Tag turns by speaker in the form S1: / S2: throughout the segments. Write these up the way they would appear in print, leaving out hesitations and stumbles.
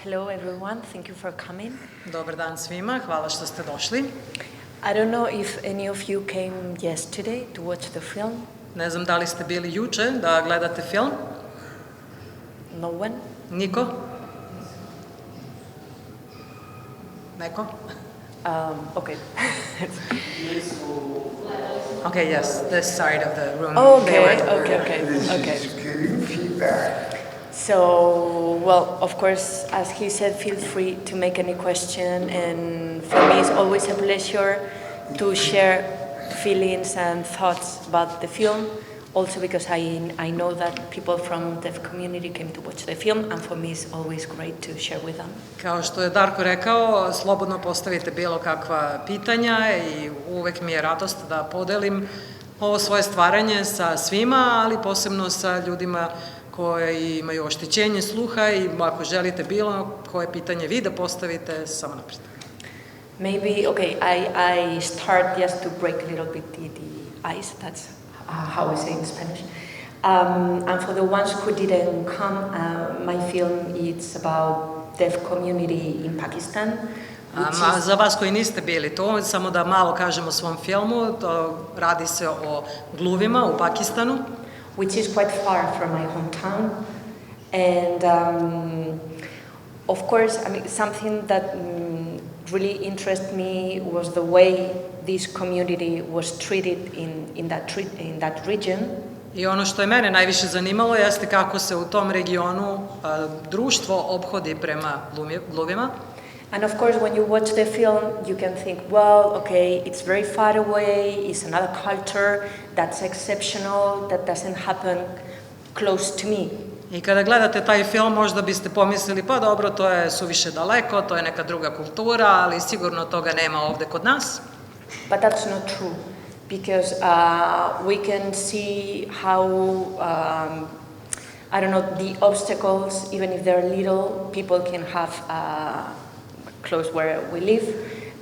S1: Hello everyone, thank you for coming.
S2: Dobar dan svima, hvala što ste došli.
S1: I don't know if any of you came yesterday to watch the film.
S2: Ne znam da li ste bili juče da gledate film?
S1: No one?
S2: Niko? Neko?
S1: Okay.
S2: Okay, yes, this side of the room.
S1: Okay. So, well, of course, as he said, feel free to make any question, and for me it's always a pleasure to share feelings and thoughts about the film, also because I know that people from the community came to watch the film, and for me it's always great to share with them.
S2: Kao što je Darko rekao, slobodno postavite bilo kakva pitanja i uvek mi je radost da podelim ovo svoje stvaranje sa svima, ali posebno sa ljudima koji imaju oštećenje sluha i ako želite bilo koje pitanje vi da postavite, samo napred.
S1: Maybe, okay, I start just to break a little bit the ice, that's how we say in Spanish. And for the ones who didn't come, my film is about deaf community in Pakistan.
S2: Za vas koji niste bili to, samo da malo kažem o svom filmu, to radi se o gluvima u Pakistanu.
S1: Which is quite far from my hometown. And of course, I mean, something that really interested me was the way this community was treated in that region.
S2: I ono što je mene najviše zanimalo jeste kako se u tom regionu društvo ophodi prema gluvima.
S1: And of course, when you watch the film, you can think, well, okay, it's very far away, it's another culture, that's exceptional, that doesn't happen close to me.
S2: I kada gledate taj film, možda biste pomislili, pa dobro, to je suviše daleko, to je neka druga kultura, ali sigurno toga nema ovde kod nas.
S1: But that's not true, because we can see how, I don't know, the obstacles, even if they're little, people can have close where we live,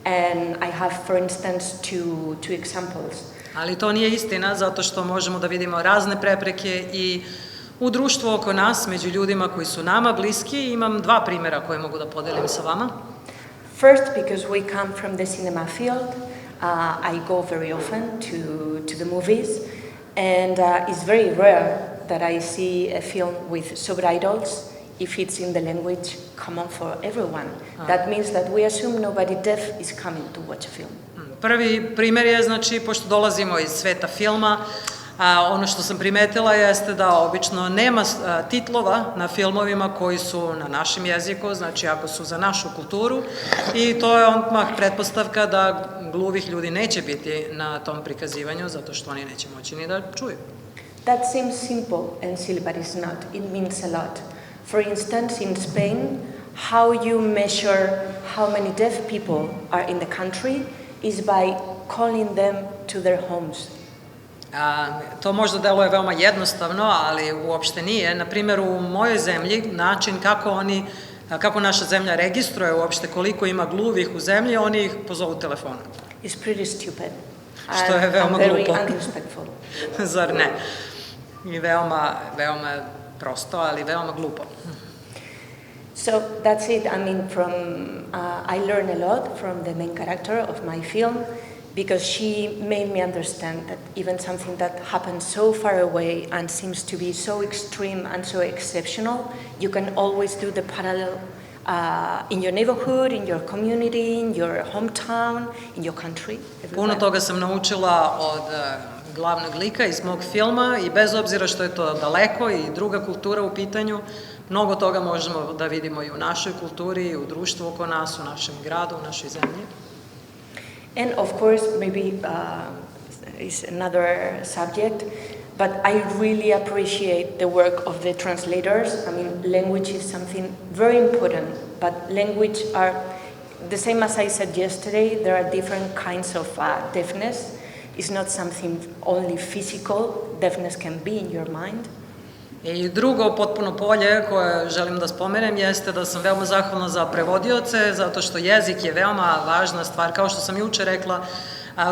S1: and I have, for instance, two examples.
S2: Ali to nije istina, zato što možemo da vidimo razne prepreke i u društvu oko nas, među ljudima koji su nama bliski, imam dva primjera koje mogu da podelim sa vama.
S1: First, because we come from the cinema field, I go very often to the movies, and it's very rare that I see a film with subtitles if it's in the language common for everyone. That means that we assume nobody deaf is coming to watch a film.
S2: Prvi primer je, znači, pošto dolazimo iz sveta filma, ono što sam primetila jeste da obično nema titlova na filmovima koji su na našem jeziku, znači ako su za našu kulturu, i to je odmah pretpostavka da gluvih ljudi neće biti na tom prikazivanju, zato što oni neće moći ni da čuju.
S1: That seems simple and silly, but it's not. It means a lot. For instance, in Spain, how you measure how many deaf people are in the country is by calling them to their homes.
S2: To možda deluje veoma jednostavno, ali uopšte nije. Na primjer, u mojoj zemlji, način kako naša zemlja registruje uopšte koliko ima gluvih u zemlji, oni ih pozovu telefonom.
S1: It's pretty stupid.
S2: Što je veoma glupo.
S1: And very unrespectful.
S2: Zar ne? I veoma prosto, ali veoma glupo.
S1: So that's it. I mean, I learned a lot from the main character of my film, because she made me understand that even something that happens so far away and seems to be so extreme and so exceptional, you can always do the parallel in your neighborhood, in your community, in your hometown, in your country.
S2: Puno toga sam naučila od glavnog lika iz mog filma i bez obzira što je to daleko i druga kultura u pitanju, mnogo toga možemo da vidimo i u našoj kulturi, i u društvu oko nas, u našem gradu, u našoj zemlji.
S1: And of course, maybe is another subject, but I really appreciate the work of the translators. I mean, language is something very important, but language are, the same as I said yesterday, there are different kinds of deafness. It's not something only physical, deafness can be in your mind.
S2: I drugo potpuno polje koje želim da spomenem jeste da sam veoma zahvalna za prevodioce, zato što jezik je veoma važna stvar. Kao što sam juče rekla,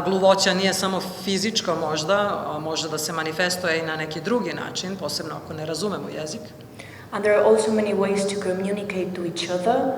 S2: gluvoća nije samo fizička možda, može da se manifestuje i na neki drugi način, posebno ako ne razumemo jezik.
S1: And there are also many ways to communicate to each other.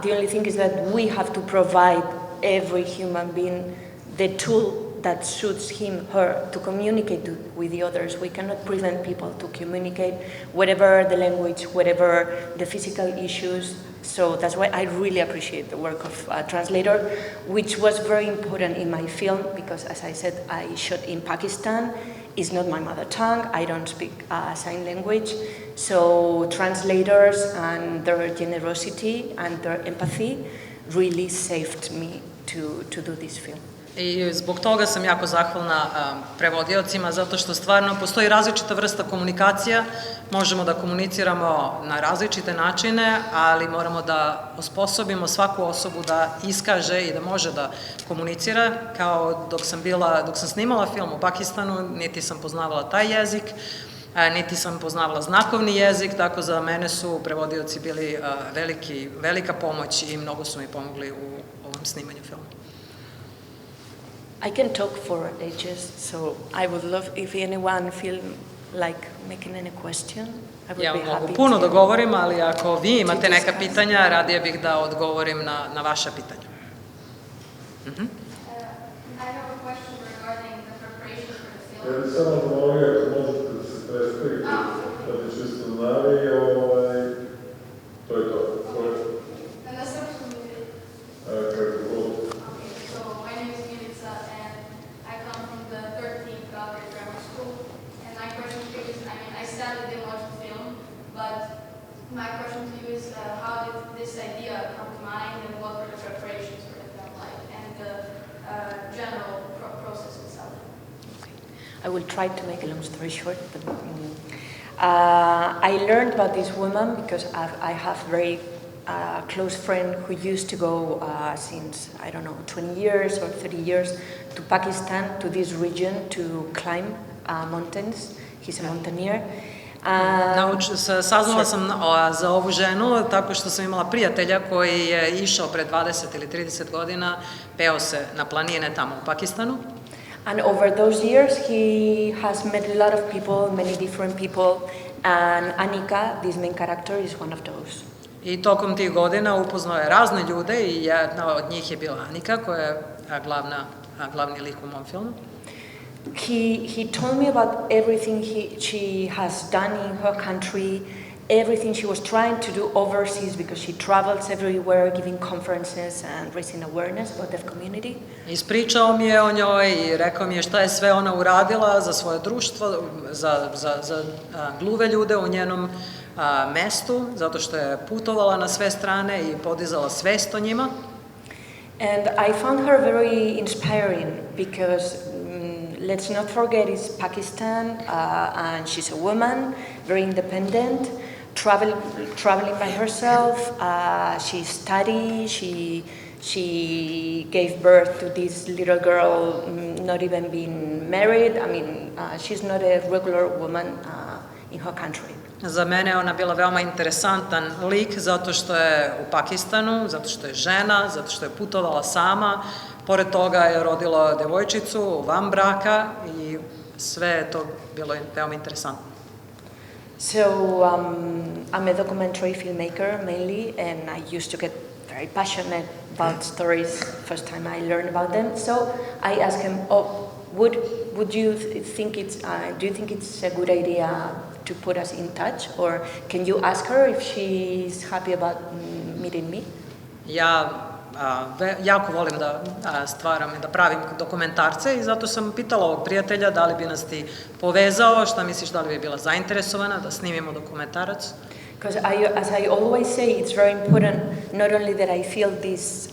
S1: The only thing is that we have to provide every human being the tool that suits him, her, to communicate with the others. We cannot prevent people to communicate, whatever the language, whatever the physical issues. So that's why I really appreciate the work of a translator, which was very important in my film, because as I said, I shot in Pakistan. It's not my mother tongue, I don't speak sign language. So translators and their generosity and their empathy really saved me to do this film.
S2: I zbog toga sam jako zahvalna prevodiocima, zato što stvarno postoji različita vrsta komunikacija, možemo da komuniciramo na različite načine, ali moramo da osposobimo svaku osobu da iskaže i da može da komunicira. Kao dok sam snimala film u Pakistanu, niti sam poznavala taj jezik, niti sam poznavala znakovni jezik, tako za mene su prevodioci bili velika pomoć i mnogo su mi pomogli u ovom snimanju filma.
S1: I can talk for ages, so I would love if anyone feel like making any question. I would be happy.
S2: Ja mogu puno da govorim, ali ako vi imate neka pitanja, radije bih da odgovorim na vaša pitanja.
S3: I have a question regarding the preparation for the film.
S4: Ja bih samo molio, ako možete da se predstavite, da bi čisto znali, to je to.
S3: Na srpskom jeziku.
S4: Kako god.
S3: So my name is Milica and I come from the 13th Belgrade Grammar School. And my question to you is, I sadly didn't watch the film, but my question to you is how did this idea come to mind and what were the preparations for the film like and the general process itself?
S1: Okay. I will try to make a long story short, but I learned about this woman because I have very close friend who used to go since, I don't know, 20 years or 30 years to Pakistan, to this region, to climb mountains. He's a mountaineer.
S2: Saznala sam za ovu ženu tako što sam imala prijatelja koji je išao pre 20 ili 30 godina, peo se na planine tamo u Pakistanu.
S1: And over those years he has met a lot of people, many different people, and Annika, this main character, is one of those.
S2: I tokom tih godina upoznao je razne ljude i jedna od njih je bila Anika, koja je glavni lik u mom filmu.
S1: He told me about everything she has done in her country, everything she was trying to do overseas because she travels everywhere giving conferences and raising awareness about the community.
S2: Ispričao mi je o njoj i rekao mi je šta je sve ona uradila za svoje društvo, za gluve ljude u njenom mestu, zato što je putovala na sve strane i podizala svest o njima.
S1: And I found her very inspiring because let's not forget it's Pakistan and she's a woman, very independent, traveling by herself. She studied, she gave birth to this little girl, not even being married. I mean, she's not a regular woman in her country.
S2: Za mene je ona bila veoma interesantan lik zato što je u Pakistanu, zato što je žena, zato što je putovala sama. Pored toga je rodila devojčicu van braka i sve je to bilo veoma interesantno.
S1: So I'm a documentary filmmaker mainly, and I used to get very passionate about stories first time I learned about them. So I asked him, would you think do you think it's a good idea to put us in touch, or can you ask her if she's happy about meeting me?
S2: Ja jako volim da stvaram i da pravim dokumentarce i zato sam pitala ovog prijatelja da li bi nas ti povezao, šta misliš, da li bi bila zainteresovana da snimimo dokumentarac?
S1: Because as I always say, it's very important not only that I feel this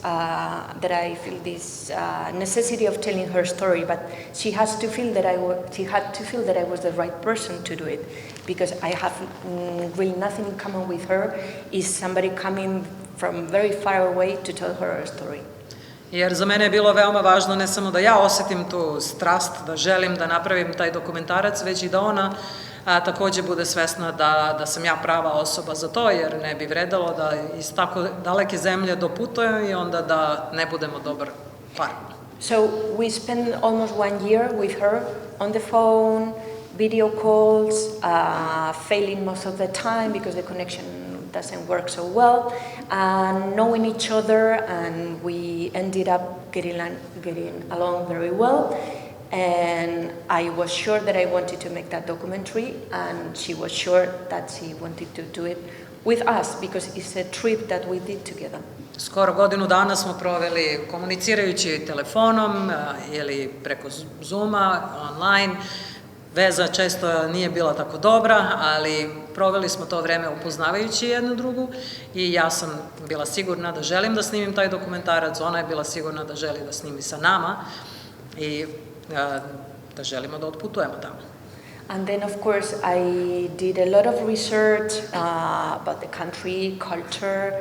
S1: necessity of telling her story, but she had to feel that I was the right person to do it, because I have really nothing in common with her. Is somebody coming from very far away to tell her a story.
S2: Jer za mene je bilo veoma važno ne samo da ja osetim tu strast, da želim da napravim taj dokumentarac, već i da ona takođe bude svesna da sam ja prava osoba za to, jer ne bi vredalo da iz tako daleke zemlje doputujem i onda da ne budemo dobar par.
S1: So we spent almost 1 year with her on the phone, video calls, failing most of the time because the connection doesn't work so well, and knowing each other, and we ended up getting along very well. And I was sure that I wanted to make that documentary, and she was sure that she wanted to do it with us because it's a trip that we did together.
S2: Skoro godinu dana smo proveli komunicirajući telefonom ili preko Zooma, online. Veza često nije bila tako dobra, ali proveli smo to vreme upoznavajući jednu drugu i ja sam bila sigurna da želim da snimim taj dokumentarac, ona je bila sigurna da želi da snimi sa nama i da želimo da otputujemo tamo.
S1: And then, of course, I did a lot of research about the country, culture,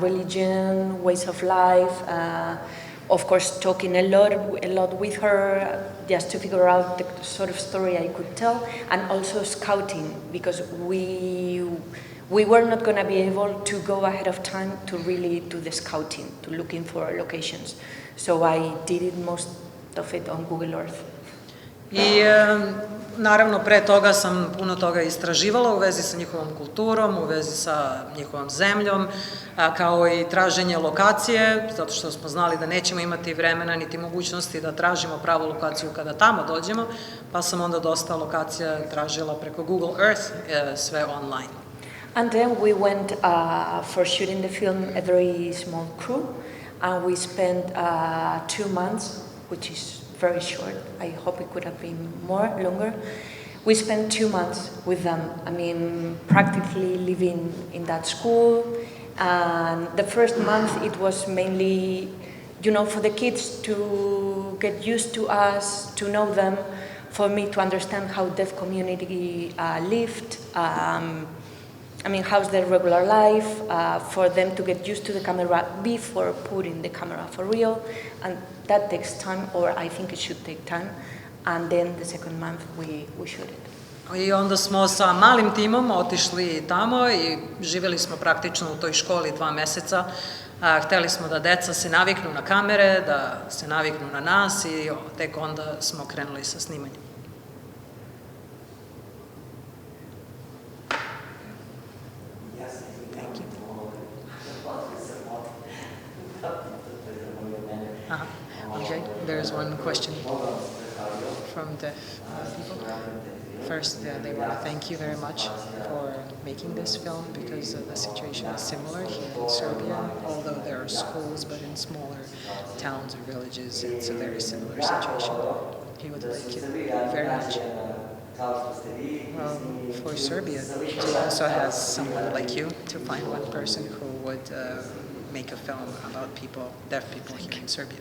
S1: religion, ways of life. Of course, talking a lot with her, just to figure out the sort of story I could tell, and also scouting, because we were not going to be able to go ahead of time to really do the scouting, to looking for locations. So I did it most of it on Google Earth.
S2: I naravno pre toga sam puno toga istraživala u vezi sa njihovom kulturom, u vezi sa njihovom zemljom, kao i traženje lokacije, zato što smo znali da nećemo imati vremena niti mogućnosti da tražimo pravu lokaciju kada tamo dođemo, pa sam onda dosta lokacija tražila preko Google Earth, sve online.
S1: And then we went for shooting the film, a very small crew, and we spent 2 months, which is very short. I hope it could have been longer. We spent 2 months with them. I mean, practically living in that school. And the first month it was mainly, for the kids to get used to us, to know them, for me to understand how deaf community lived. How's their regular life, for them to get used to the camera before putting the camera for real, and that takes time, or I think it should take time, and then the second month we shoot it.
S2: I onda smo sa malim timom otišli tamo i živjeli smo praktično u toj školi 2 meseca. Hteli smo da deca se naviknu na kamere, da se naviknu na nas i tek onda smo krenuli sa snimanjem. Okay, there's one question from deaf people. First, they want to thank you very much for making this film because the situation is similar here in Serbia. Although there are schools, but in smaller towns or villages, it's a very similar situation. He would like it very much. Well, for Serbia, he also has someone like you to find one person who would make a film about deaf people here in Serbia.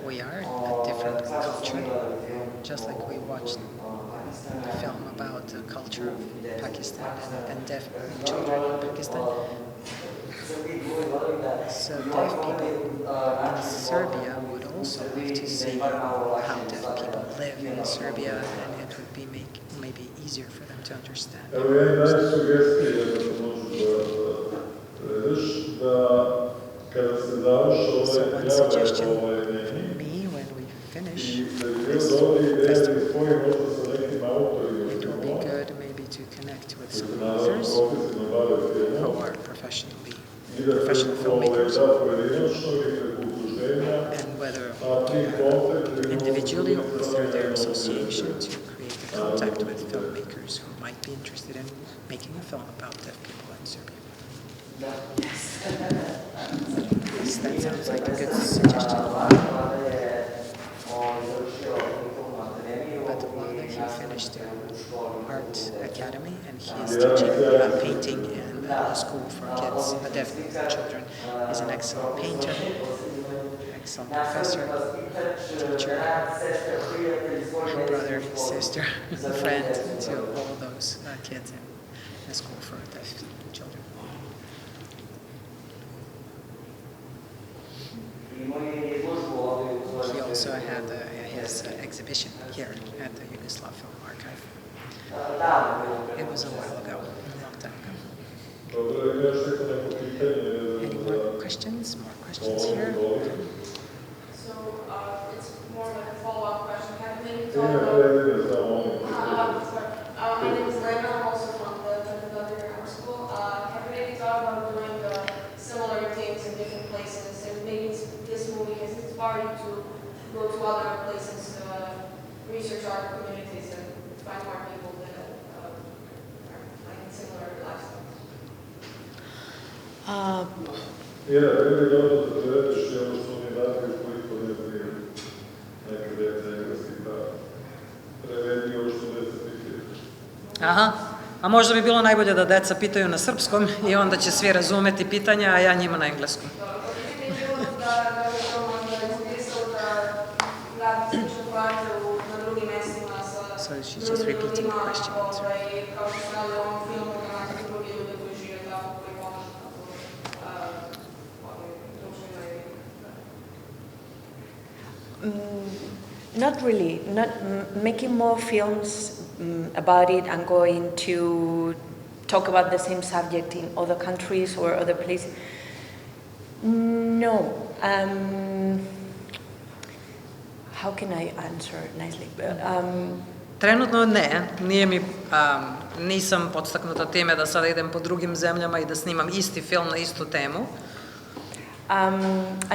S2: We are a different culture, just like we watched the film about the culture of Pakistan and deaf children in Pakistan. So deaf people in Serbia would also like to see how deaf people live in Serbia, and it would be maybe easier for them to understand.
S4: Evo ja im dajem sugestije da možeš da kada se završi ovaj
S2: me when we finish
S4: i
S2: this
S4: festival, it
S2: will be good maybe to connect with some authors who are professional filmmakers, and whether individually or through their association to create a contact with filmmakers who might be interested in making a film about deaf people in Serbia. Yes, that sounds like a good suggestion. But Vlada, he finished art academy and he is teaching painting in a school for kids, deaf children. He's an excellent painter, excellent professor, teacher, brother, sister, friend to all those kids in a school for deaf children. He also had his exhibition here at the Yugoslav Film Archive. It was a while ago, a long time ago.
S4: Dobro, još neko pitanje?
S2: Any more questions? More questions here?
S3: So it's more like a follow-up question. Have you maybe
S4: Ime,
S3: thought about...
S4: prezime, samo oni.
S3: Sorry. My name is Lena. I'm also from the Radionica Grammar School. Have you maybe thought about doing similar things in different places? And maybe this movie has inspired you to go to other places, research our communities, and find more people that are like similar lifestyles.
S4: Jer, ili dobro da prevedeš i ovo što oni radili, koliko ne znaju neka djeca engleski, pa prevedi ovo što djeca pitaju.
S2: Aha, a možda bi bilo najbolje da deca pitaju na srpskom i onda će svi razumeti pitanja, a ja njima na engleskom. So she's just repeating the question.
S1: Not really. Not making more films about it and going to talk about the same subject in other countries or other places. No. How can I answer nicely?
S2: Trenutno ne, nisam podstaknuta time da sada idem po drugim zemljama i da snimam isti film na istu temu.
S1: I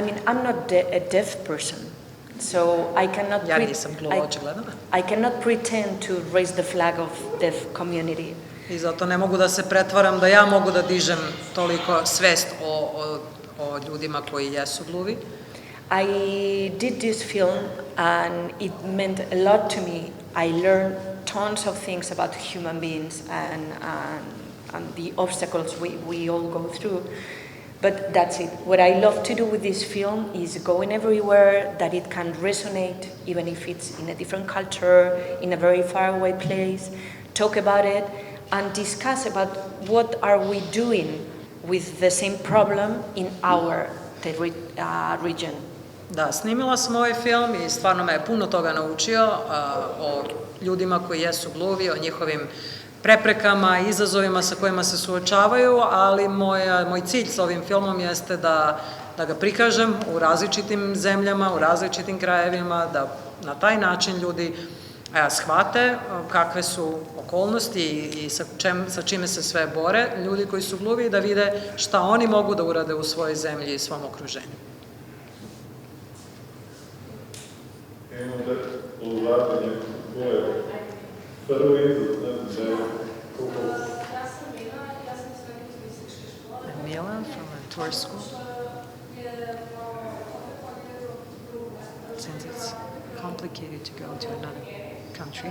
S1: mean, I'm not a deaf person, so I cannot.
S2: Ja nisam gluva, očigledno.
S1: I cannot pretend to raise the flag of deaf community.
S2: I zato ne mogu da se pretvaram da ja mogu da dižem toliko svest o ljudima koji jesu gluvi.
S1: I did this film and it meant a lot to me. I learned tons of things about human beings and the obstacles we all go through. But that's it. What I love to do with this film is going everywhere that it can resonate, even if it's in a different culture, in a very far away place, talk about it and discuss about what are we doing with the same problem in our region.
S2: Da, snimila sam ovaj film i stvarno me je puno toga naučio o ljudima koji jesu gluvi, o njihovim preprekama, izazovima sa kojima se suočavaju, ali moj cilj sa ovim filmom jeste da ga prikažem u različitim zemljama, u različitim krajevima, da na taj način ljudi shvate kakve su okolnosti i sa čime se sve bore ljudi koji su gluvi i da vide šta oni mogu da urade u svojoj zemlji i svom okruženju.
S4: Imamo da ulaganje koje prvo izraz, ne znam, koliko...
S3: Ja sam iz turističke škole.
S2: Milan from a tour school. Since it's complicated to go to another country.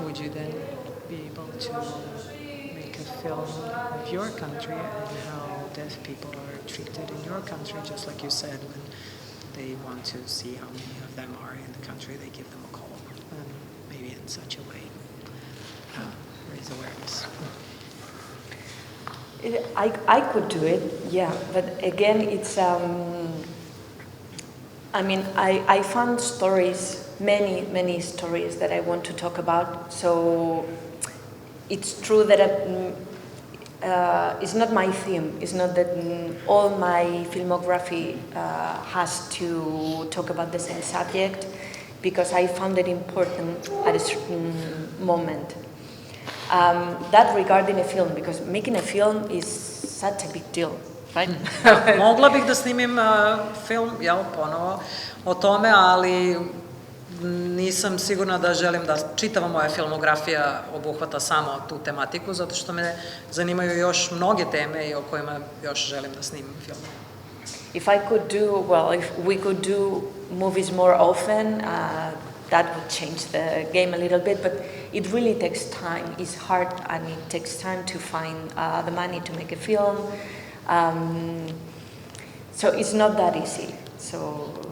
S2: Would you then be able to make a film of your country and how deaf people are treated in your country, just like you said, when they want to see how many of them are in the country, they give them a call, and maybe in such a way raise awareness.
S1: I could do it, yeah, but again, it's, I mean, I found stories, many stories that I want to talk about, so it's true that it's not my theme, it's not that all my filmography has to talk about the same subject, because I found it important at a certain moment. That regarding a film, because making a film is such a big deal, right?
S2: Mogla bih da snimim film, ponovo o tome, ali nisam sigurna da želim da čitava moja filmografija obuhvata samo tu tematiku, zato što me zanimaju još mnoge teme i o kojima još želim da snimim film.
S1: If we could do movies more often, that would change the game a little bit, but it really takes time. It's hard and it takes time to find the money to make a film. So it's not that easy.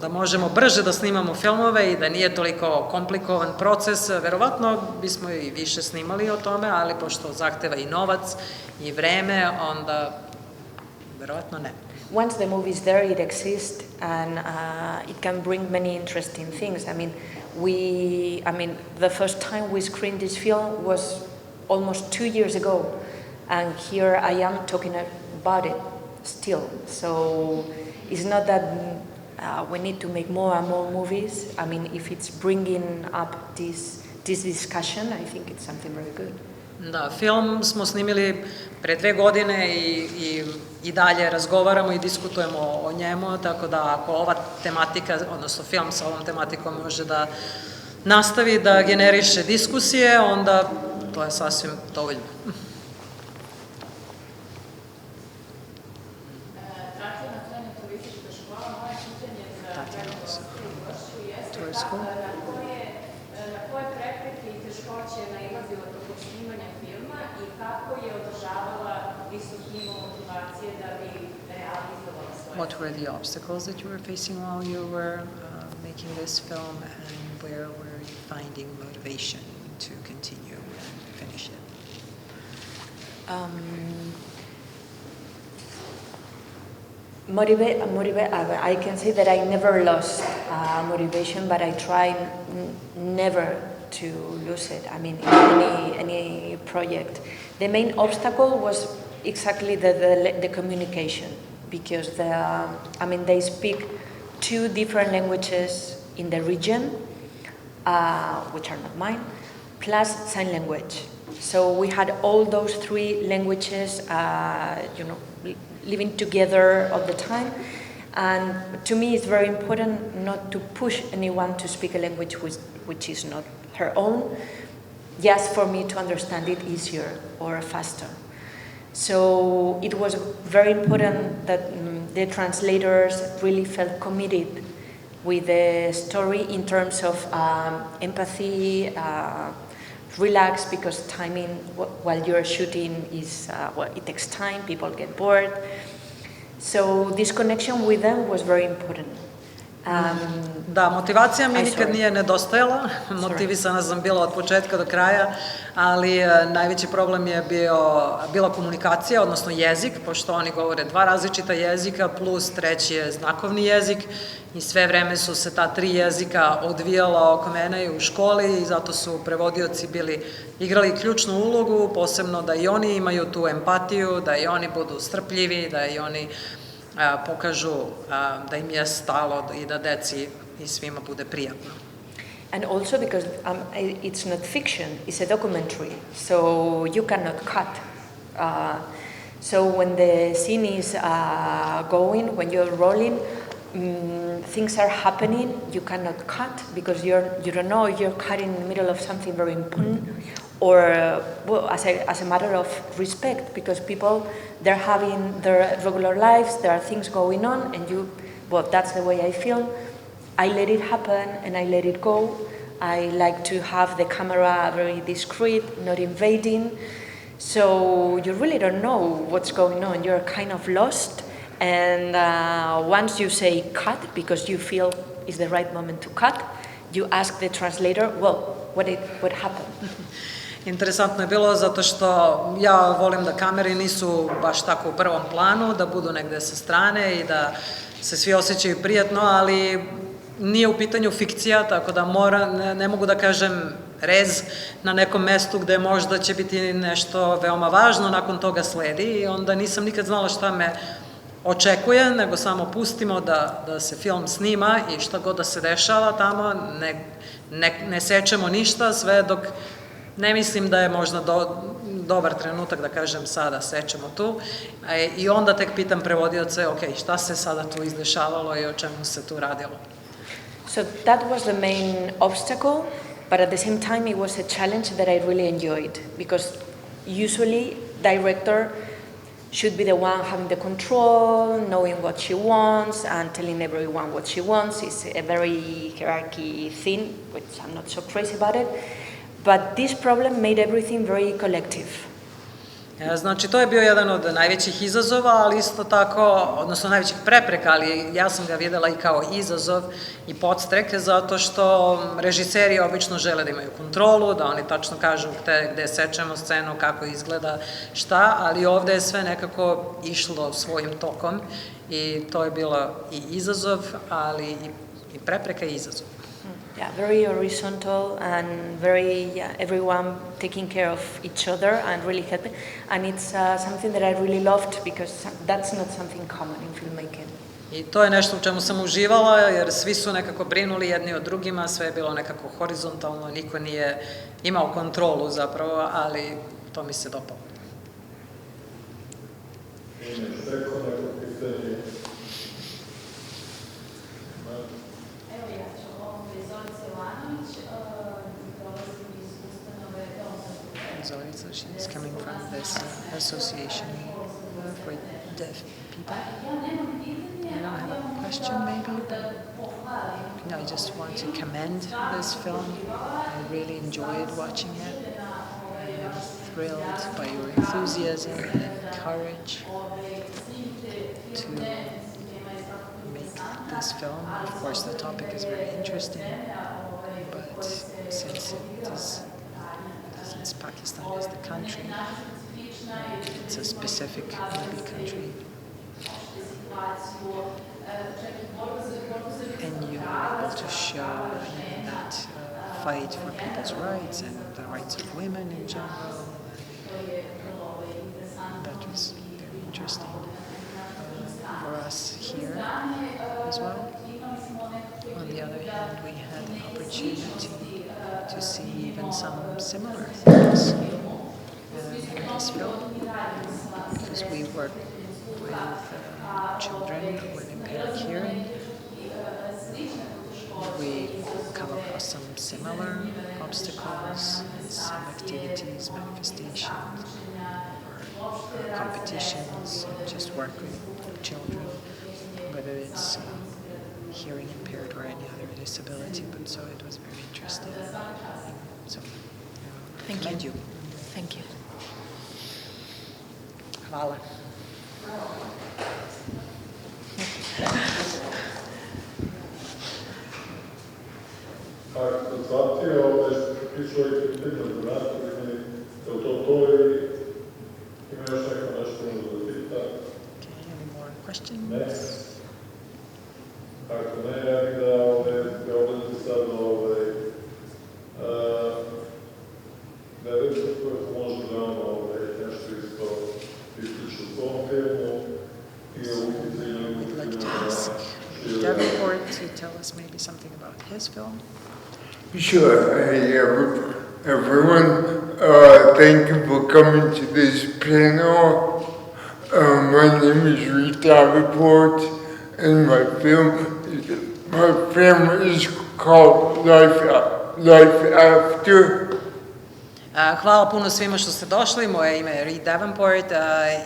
S2: Da možemo brže da snimamo filmove i da nije toliko komplikovan proces, verovatno bismo i više snimali o tome, ali pošto zahteva i novac i vreme, onda verovatno ne.
S1: Once the movie is there, it exists, and it can bring many interesting things. The first time we screened this film was almost 2 years ago, and here I am talking about it still. So it's not that we need to make more and more movies. If it's bringing up this discussion, I think it's something very good.
S2: Da, film smo snimili pre 2 godine i dalje razgovaramo i diskutujemo o njemu, tako da ako ova tematika, odnosno film sa ovom tematikom može da nastavi da generiše diskusije, onda to je sasvim dovoljno.
S5: Na koje prepreke i teškoće je nailazila tokom snimanja filma i kako je održavala visok nivo motivacije da bi realizovala svoje?
S2: What were the obstacles that you were facing while you were making this film, and where were you finding motivation to continue and finish it?
S1: I can say that I never lost motivation, but I try never to lose it. In any project. The main obstacle was exactly the communication, because they speak 2 different languages in the region, which are not mine, plus sign language. So we had all those 3 languages, living together all the time, and to me it's very important not to push anyone to speak a language which is not her own, just for me to understand it easier or faster. So it was very important that the translators really felt committed with the story in terms of empathy, relax, because timing while you're shooting is, it takes time, people get bored. So this connection with them was very important.
S2: Da, motivacija mi nikad nije nedostajala, motivisana sam bila od početka do kraja, ali najveći problem je bila komunikacija, odnosno jezik, pošto oni govore 2 različita jezika, plus 3. je znakovni jezik i sve vreme su se ta 3 jezika odvijala oko mene i u školi i zato su prevodioci igrali ključnu ulogu, posebno da i oni imaju tu empatiju, da i oni budu strpljivi, da i oni pokažu da im je stalo i da deci i svima bude prijatno.
S1: And also because it's not fiction, it's a documentary, so you cannot cut. So when the scene is going, when you're rolling, things are happening, you cannot cut because you don't know if you're cutting in the middle of something very important, or as a matter of respect, because people, they're having their regular lives, there are things going on, and that's the way I feel. I let it happen and I let it go. I like to have the camera very discreet, not invading, so you really don't know what's going on. You're kind of lost, and once you say cut, because you feel it's the right moment to cut, you ask the translator, what happened?
S2: Interesantno je bilo zato što ja volim da kamere nisu baš tako u prvom planu, da budu negde sa strane i da se svi osjećaju prijatno, ali nije u pitanju fikcija, tako da ne mogu da kažem rez na nekom mestu gde možda će biti nešto veoma važno, nakon toga sledi i onda nisam nikad znala šta me očekuje, nego samo pustimo da se film snima i šta god da se dešava tamo, ne sečemo ništa sve dok ne mislim da je možda dobar trenutak da kažem sada sečemo tu i onda tek pitam prevodioce, ok, šta se sada tu izdešavalo i o čemu se tu radilo.
S1: So that was the main obstacle, but at the same time it was a challenge that I really enjoyed, because usually director should be the one having the control, knowing what she wants and telling everyone what she wants. It's a very hierarchy thing, which I'm not so crazy about it. But this problem made everything very collective.
S2: Znači, to je bio jedan od najvećih izazova, ali isto tako, odnosno najvećih prepreka, ali ja sam ga videla i kao izazov i podstrek, zato što režiseri obično žele da imaju kontrolu, da oni tačno kažu gde sečemo scenu, kako izgleda, šta, ali ovde je sve nekako išlo svojim tokom i to je bilo i izazov, ali i prepreka i izazov.
S1: Yeah, very horizontal and very everyone taking care of each other and really helping. And it's something that I really loved because that's not something common in filmmaking.
S2: I to je nešto u čemu sam uživala, jer svi su nekako brinuli jedni od drugima, sve je bilo nekako horizontalno, niko nije imao kontrolu zapravo, ali to mi se dopalo. Zorica, she's coming from this association for deaf people. I don't have a question maybe, but I just want to commend this film. I really enjoyed watching it. I'm thrilled by your enthusiasm and courage to make this film. Of course, the topic is very interesting, but since Pakistan is the country, it's a specific maybe country, and you are able to show that fight for people's rights and the rights of women in general. That was very interesting for us here as well. On the other hand, we had an opportunity to see even some similar things in this film, because we work with children with impaired hearing. We come across some similar obstacles in some activities, manifestations, or competitions, and just work with children, whether it's hearing impaired or any other disability, but so it was very interesting. So, thank you.
S1: Thank you.
S2: Hvala.
S4: Ako sam shvatio, pričao i pitanje za nastavljeni, je li to i ima još neko nešto da pita?
S2: Okay, any more questions?
S4: Ne. Ako ne, ja bih da odete sad da recimo koje može da nešto isto ističe u tom filmu i o utjecaju
S2: We'd like to ask Davenport to tell us maybe something about his film.
S6: Sure. Hey, everyone. Thank you for coming to this panel. My name is Reed Davenport, and my film is called Life After.
S2: Hvala puno svima što ste došli. Moje ime je Reed Davenport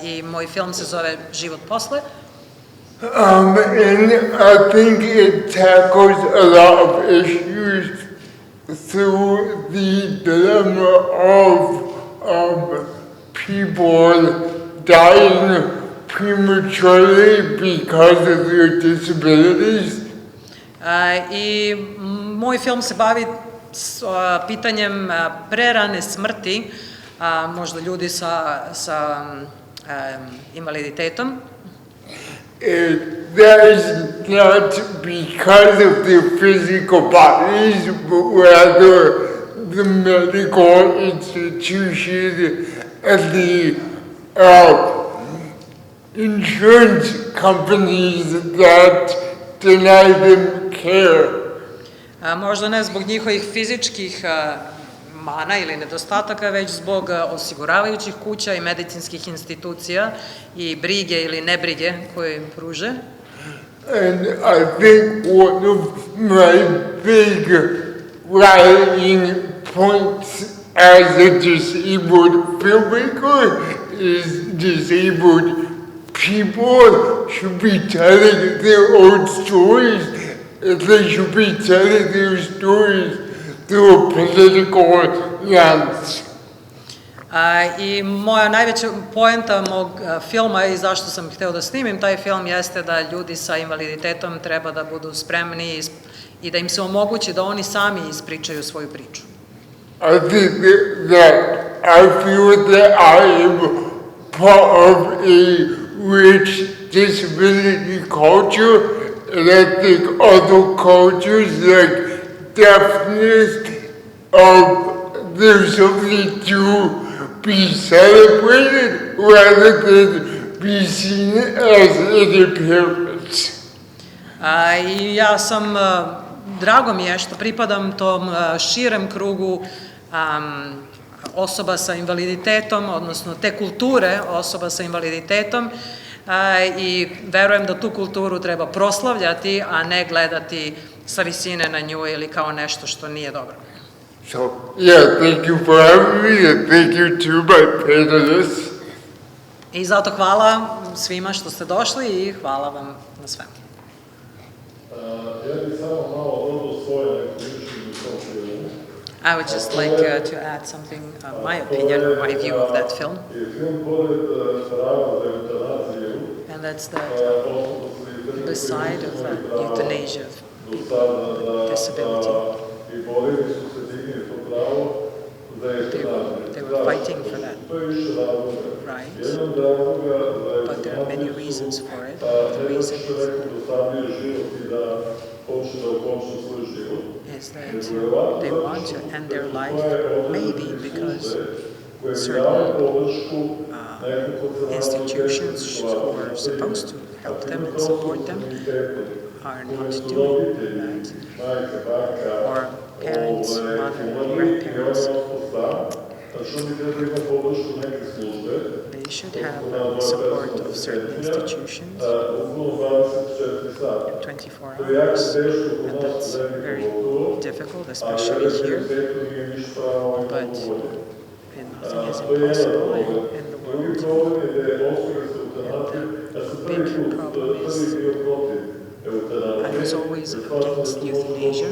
S2: i moj film se zove Život posle.
S6: And I think it tackles a lot of issues through the dilemma of people dying prematurely because of their disabilities.
S2: I moj film se bavi s pitanjem prerane smrti, možda ljudi sa invaliditetom.
S6: That is not because of their physical bodies, but rather the medical institution and the insurance companies that deny them care.
S2: Možda ne zbog njihovih fizičkih mana ili nedostataka, već zbog osiguravajućih kuća i medicinskih institucija i brige ili nebrige koje im pruže.
S6: And I think one of my big rallying points as a disabled filmmaker is disabled people should be telling their own stories. They should be telling their stories through a political lens.
S2: I moja najveća poenta mog filma i zašto sam hteo da snimim taj film jeste da ljudi sa invaliditetom treba da budu spremni i da im se omogući da oni sami ispričaju svoju priču.
S6: I think that I feel that I am part of a rich disability culture, and I think other cultures like deafness, there's something to be celebrated rather than be seen as an impairment.
S2: I ja sam, drago mi je što pripadam tom širem krugu osoba sa invaliditetom, odnosno te kulture osoba sa invaliditetom, i verujem da tu kulturu treba proslavljati, a ne gledati sa visine na nju ili kao nešto što nije dobro.
S6: So, yeah, thank you for having me, and thank you to my panelists.
S2: I zato hvala svima što ste došli i hvala vam na svemu.
S4: Ja bih samo malo dodao svoje neko mišljenje u tom filmu.
S2: I would just like to add something, my opinion, my view of that film.
S4: Film pored prava za eutanaziju,
S2: And that's that the side of euthanasia of people with disability.
S4: I borili su se digni to pravo za eutanaziju.
S2: They were fighting for that
S4: To je više razloga.
S2: right,
S4: Jedan razloga za
S2: but there are many reasons for it. The
S4: ne da
S2: reason
S4: će čoveku dosadnije život i da hoće da ukonča svoj život.
S2: is that they want to end their life, maybe because certain institutions who are supposed to help them and support them are not doing that, or parents, mother, grandparents. They should have the support of certain institutions 24 hours, and that's very difficult, especially here, but nothing is impossible in the world. And the big problem is I was always against euthanasia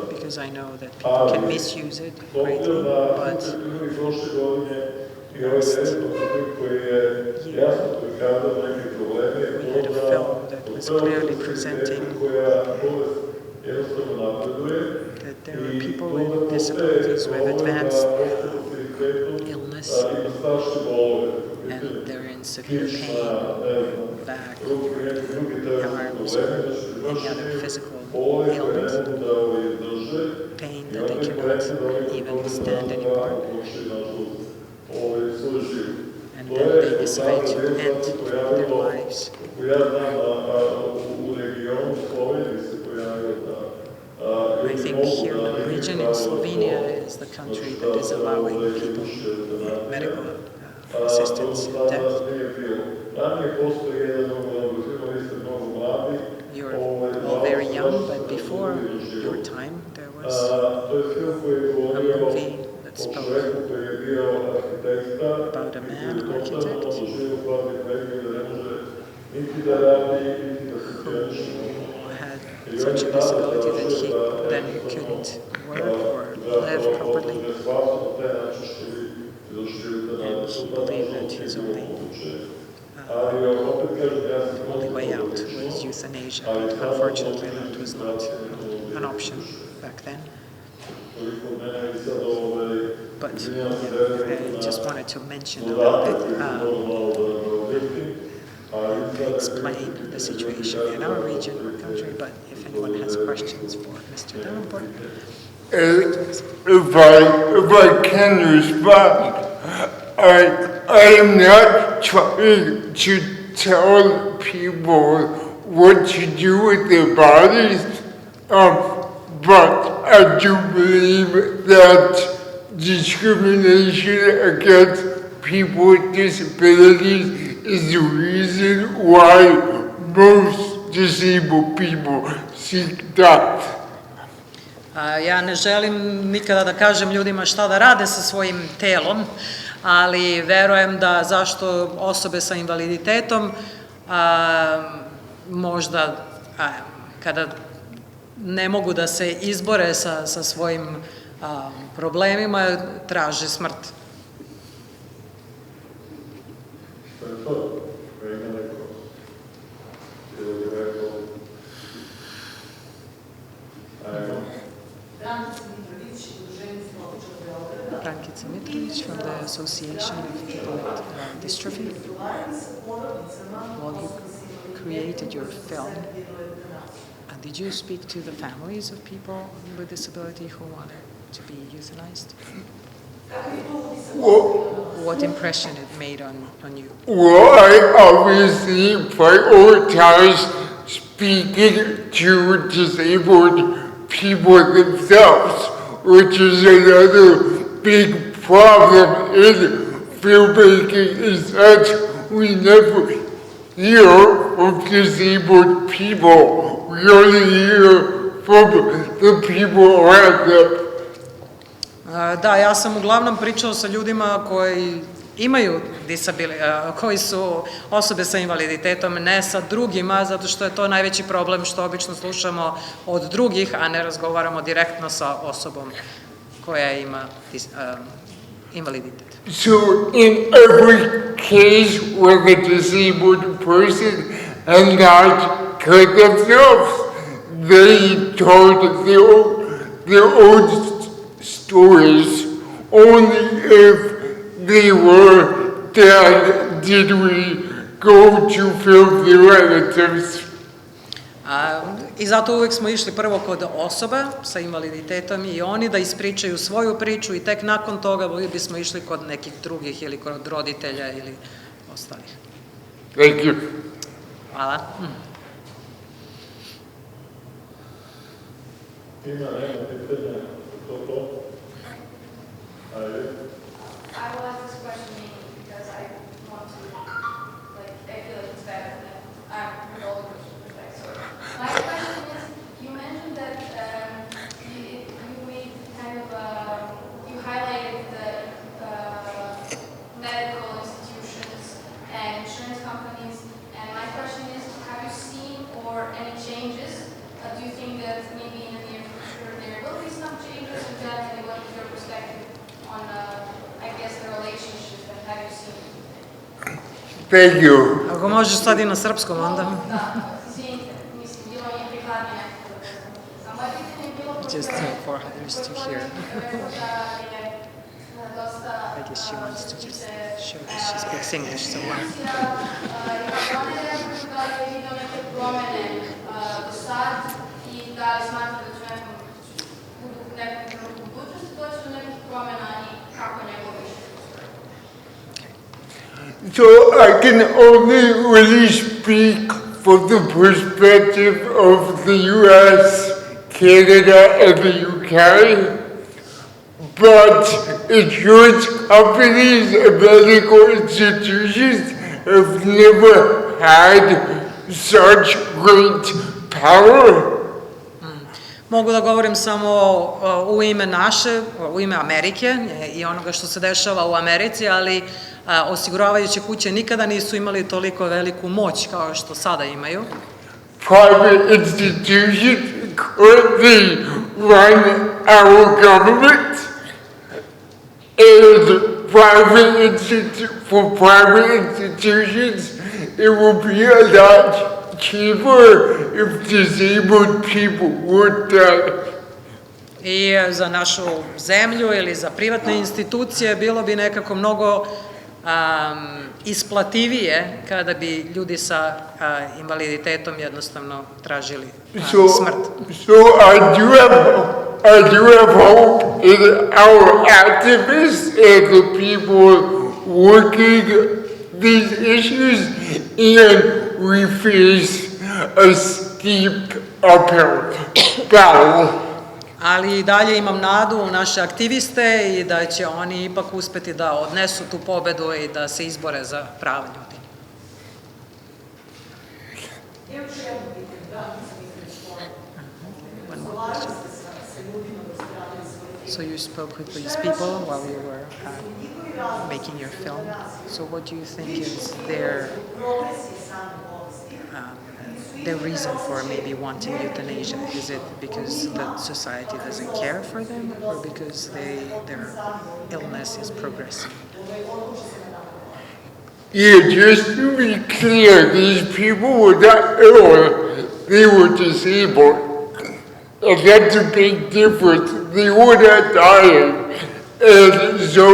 S2: because I know that people can misuse it greatly, but last year we had a film that was clearly presenting that there are people with disabilities who have advanced illness and they're in severe pain, back, arms, or any other physical ailment, pain that they cannot even stand anymore. And then they decide to end their lives. I think here in the region in Slovenia is the country that is allowing people medical assistance in death. You're all very young, but before your time there was a movie that spoke about a man, architect, who had such a disability that he then couldn't work or live properly. And he believed that his only way out was euthanasia, but unfortunately that was not an option back then. But I just wanted to mention a little bit and explain the situation in our region or country, but if anyone has questions for Mr. Davenport.
S6: If I can respond, I am not trying to tell people what to do with their bodies, but I do believe that discrimination against people with disabilities is the reason why most disabled people seek death.
S2: Ja ne želim nikada da kažem ljudima šta da rade sa svojim telom, ali verujem da zašto osobe sa invaliditetom možda kada ne mogu da se izbore sa svojim problemima traže smrt. Simitrovic from the Association of People with Dystrophy. While you created your film, did you speak to the families of people with disability who wanted to be euthanized? What impression it made on you?
S6: Well, I obviously prioritize speaking to disabled people themselves, which is another big problem in filmmaking, is that we never hear from disabled people. We only hear from the people around them.
S2: Da, ja sam uglavnom pričao sa ljudima koji imaju koji su osobe sa invaliditetom, ne sa drugima, zato što je to najveći problem što obično slušamo od drugih, a ne razgovaramo direktno sa osobom koja ima invaliditet.
S6: So in every case where the disabled person had not cut themselves, they told their own stories. Only if they were dead did we go to film the relatives.
S2: I zato uvek smo išli prvo kod osoba sa invaliditetom i oni da ispričaju svoju priču i tek nakon toga bismo išli kod nekih drugih ili kod roditelja ili ostalih.
S6: Thank you.
S2: Hvala.
S4: Ima nema pitanja, to? Ajde.
S3: I will ask this question mainly because I want to, like, I feel like it's better than I'm an older person perspective. So my question is, you mentioned that you made kind of, you highlighted the medical institutions and insurance companies, and my question is, have you seen or any changes? Do you think that maybe in the near future there will be some changes, and generally what is your perspective on, I guess, the relationship, and have you seen?
S6: Thank you.
S2: Ako možeš sad i na srpskom onda.
S3: Izvinite, mislim, bilo je prikladnije nekako da znam. A moje pitanje je bilo...
S2: Just for others to hear. I guess she wants to just show that she speaks English so well.
S3: Da li je vidio neke promene do sad i da li smatra da će nekom trenutku budućnosti doći do nekih promena i kako njegov više?
S6: So I can only really speak from the perspective of the US, Canada, and the UK, but insurance companies and medical institutions have never had such great power.
S2: Mogu da govorim samo u ime naše, u ime Amerike i onoga što se dešava u Americi, ali osiguravajuće kuće nikada nisu imali toliko veliku moć kao što sada imaju.
S6: Private institutions currently run our government, and for private institutions, it will be a lot cheaper if disabled people were dead.
S2: I za našu zemlju ili za privatne institucije bilo bi nekako mnogo isplativije kada bi ljudi sa invaliditetom jednostavno tražili smrt.
S6: So I do have hope in our activists and the people working these issues, and we face a steep uphill battle.
S2: Ali i dalje imam nadu u naše aktiviste i da će oni ipak uspeti da odnesu tu pobedu i da se izbore za prava ljudi. So you spoke with these people while you were making your film. So what do you think is their reason for maybe wanting euthanasia? Is it because the society doesn't care for them, or because their illness is progressing?
S6: Yeah, just to be clear, these people were not ill, they were disabled. And that's a big difference. They were not dying. And so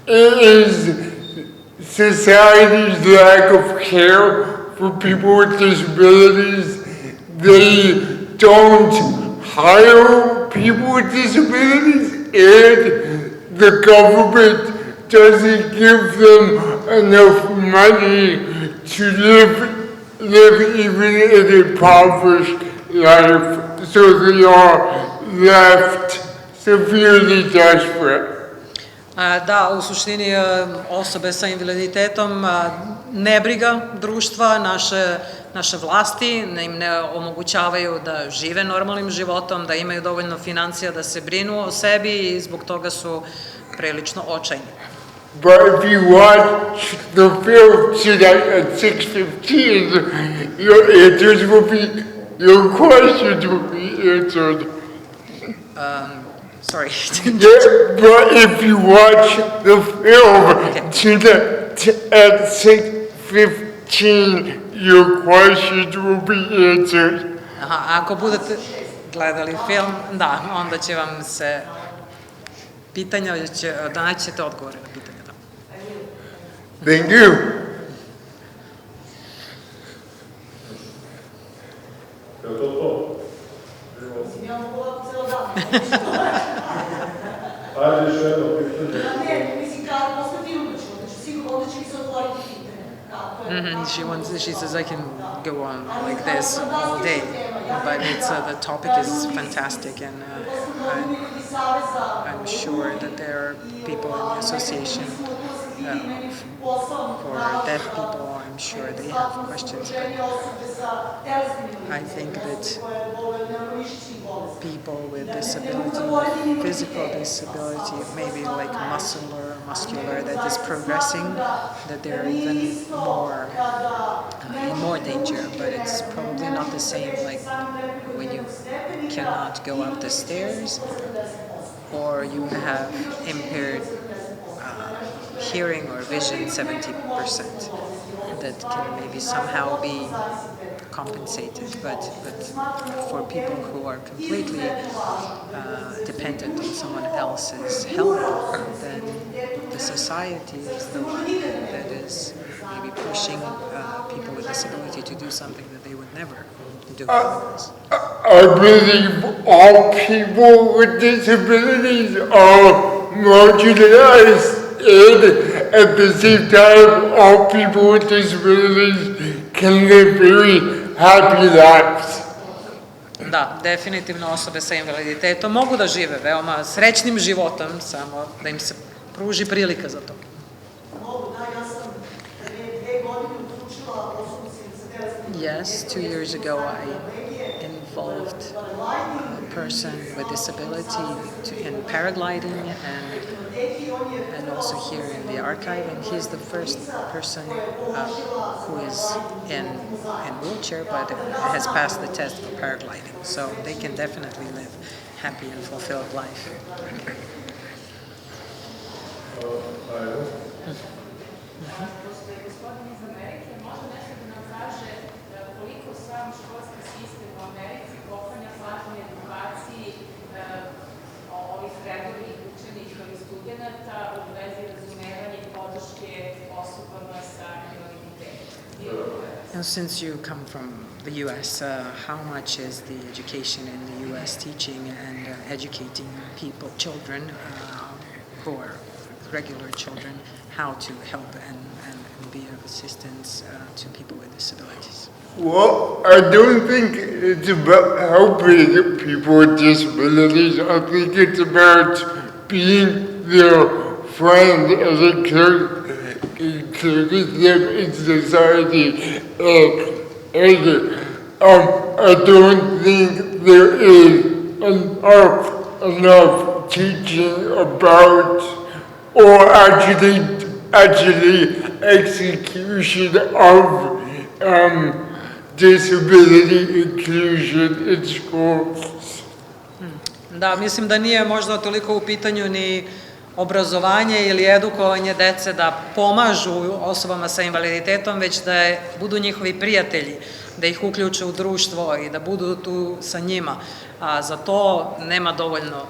S6: it is society's lack of care for people with disabilities. They don't hire people with disabilities, and the government doesn't give them enough money to live even in a impoverished life, so they are left severely desperate.
S2: Da, u suštini osobe sa invaliditetom nebriga društva, naše vlasti im ne omogućavaju da žive normalnim životom, da imaju dovoljno financija da se brinu o sebi i zbog toga su prilično očajni.
S6: But if you watch the film tonight at 6:15, your questions will be answered.
S2: Sorry.
S6: Yeah, but if you watch the film tonight at 6:15, your questions will be answered.
S2: Aha, ako budete gledali film, da, onda će vam se pitanja, da naćete odgovore na pitanja. Da.
S6: Thank you.
S4: Je to? Ajde još jedno pitanje.
S7: Ne, mislim kao posle filma ću, znači sigurno onda će mi se otvoriti pitanje.
S2: She says I can go on like this all day, but the topic is fantastic, and I'm sure that there are people in the association for deaf people. I'm sure they have questions. I think that people with disability, physical disability, maybe like muscular, that is progressing, that they're even more in more danger. But it's probably not the same like when you cannot go up the stairs, or you have impaired hearing or vision 70%. That can maybe somehow be compensated, but for people who are completely dependent on someone else's help, then the society is the one that is maybe pushing people with disability to do something that they would never do.
S6: I believe all people with disabilities are marginalized, and at the same time, all people with disabilities can live very happy lives.
S2: Da, definitivno osobe sa invaliditetom mogu da žive veoma srećnim životom, samo da im se pruži prilika za to. Yes, 2 years ago I involved a person with disability in paragliding and also here in the archive, and he's the first person who is in wheelchair but has passed the test for paragliding, so they can definitely live happy and fulfilled life. And since you come from the U.S., how much is the education in the U.S. teaching and educating people, children who are regular children, how to help and be of assistance to people with disabilities?
S6: Well, I don't think it's about helping people with disabilities. I think it's about being their friend and including them in society. I don't think there is enough teaching about, or actually execution of disability inclusion in schools.
S2: Da, mislim da nije možda toliko u pitanju ni obrazovanje ili edukovanje dece da pomažu osobama sa invaliditetom, već da budu njihovi prijatelji, da ih uključe u društvo i da budu tu sa njima. A za to nema dovoljno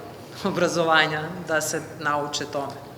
S2: obrazovanja da se nauče tome.